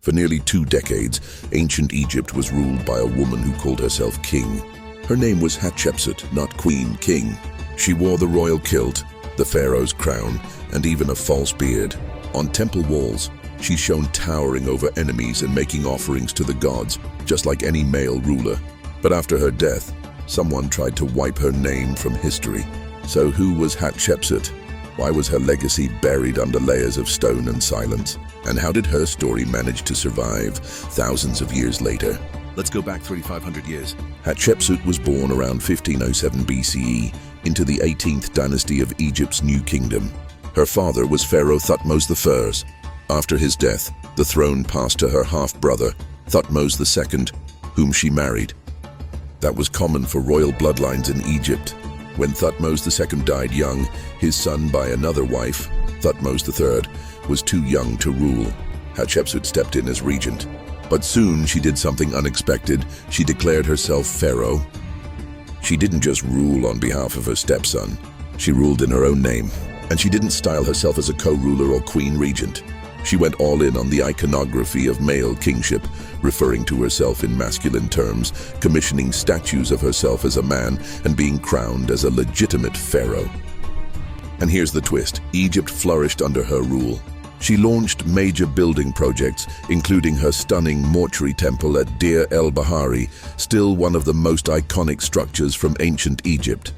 For nearly 2 decades, ancient Egypt was ruled by a woman who called herself king. Her name was Hatshepsut, not queen, king. She wore the royal kilt, the pharaoh's crown, and even a false beard. On temple walls, she shone towering over enemies and making offerings to the gods, just like any male ruler. But after her death, someone tried to wipe her name from history. So who was Hatshepsut? Why was her legacy buried under layers of stone and silence? And how did her story manage to survive thousands of years later? Let's go back 3,500 years. Hatshepsut was born around 1507 BCE into the 18th dynasty of Egypt's New Kingdom. Her father was Pharaoh Thutmose I. After his death, the throne passed to her half-brother, Thutmose II, whom she married. That was common for royal bloodlines in Egypt. When Thutmose II died young, his son by another wife, Thutmose III, was too young to rule. Hatshepsut stepped in as regent. But soon she did something unexpected. She declared herself pharaoh. She didn't just rule on behalf of her stepson. She ruled in her own name. And she didn't style herself as a co-ruler or queen regent. She went all in on the iconography of male kingship, referring to herself in masculine terms, commissioning statues of herself as a man, and being crowned as a legitimate pharaoh. And here's the twist: Egypt flourished under her rule. She launched major building projects, including her stunning mortuary temple at Deir el-Bahari, still one of the most iconic structures from ancient Egypt.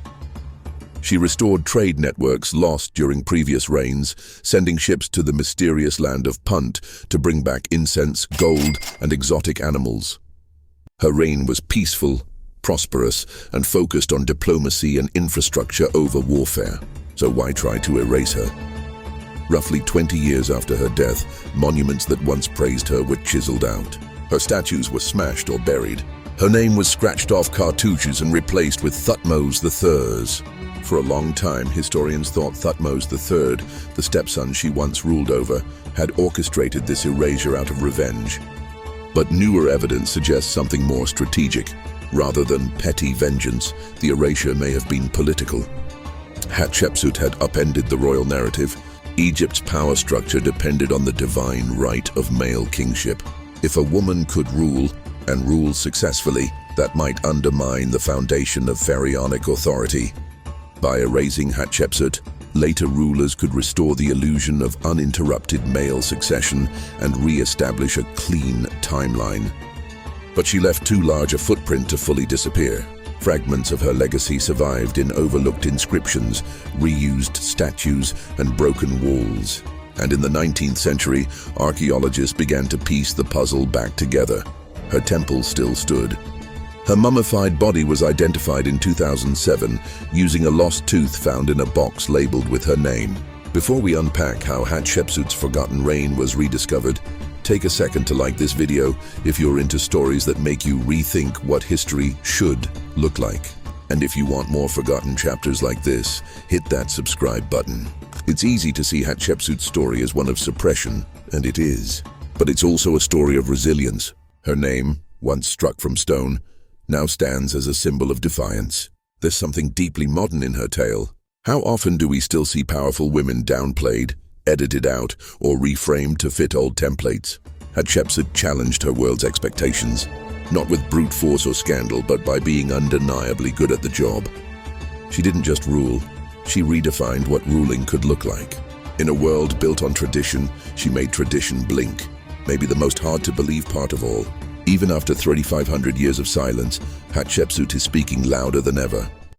She restored trade networks lost during previous reigns, sending ships to the mysterious land of Punt to bring back incense, gold, and exotic animals. Her reign was peaceful, prosperous, and focused on diplomacy and infrastructure over warfare. So why try to erase her? Roughly 20 years after her death, monuments that once praised her were chiseled out. Her statues were smashed or buried. Her name was scratched off cartouches and replaced with Thutmose III's. For a long time, historians thought Thutmose III, the stepson she once ruled over, had orchestrated this erasure out of revenge. But newer evidence suggests something more strategic. Rather than petty vengeance, the erasure may have been political. Hatshepsut had upended the royal narrative. Egypt's power structure depended on the divine right of male kingship. If a woman could rule, and rule successfully, that might undermine the foundation of pharaonic authority. By erasing Hatshepsut, later rulers could restore the illusion of uninterrupted male succession and re-establish a clean timeline. But she left too large a footprint to fully disappear. Fragments of her legacy survived in overlooked inscriptions, reused statues, and broken walls. And in the 19th century, archaeologists began to piece the puzzle back together. Her temple still stood. Her mummified body was identified in 2007 using a lost tooth found in a box labeled with her name. Before we unpack how Hatshepsut's forgotten reign was rediscovered, take a second to like this video if you're into stories that make you rethink what history should look like. And if you want more forgotten chapters like this, hit that subscribe button. It's easy to see Hatshepsut's story as one of suppression, and it is. But it's also a story of resilience. Her name, once struck from stone, now stands as a symbol of defiance. There's something deeply modern in her tale. How often do we still see powerful women downplayed, edited out, or reframed to fit old templates? Hatshepsut challenged her world's expectations, not with brute force or scandal, but by being undeniably good at the job. She didn't just rule, she redefined what ruling could look like. In a world built on tradition, she made tradition blink, maybe the most hard-to-believe part of all. Even after 3,500 years of silence, Hatshepsut is speaking louder than ever.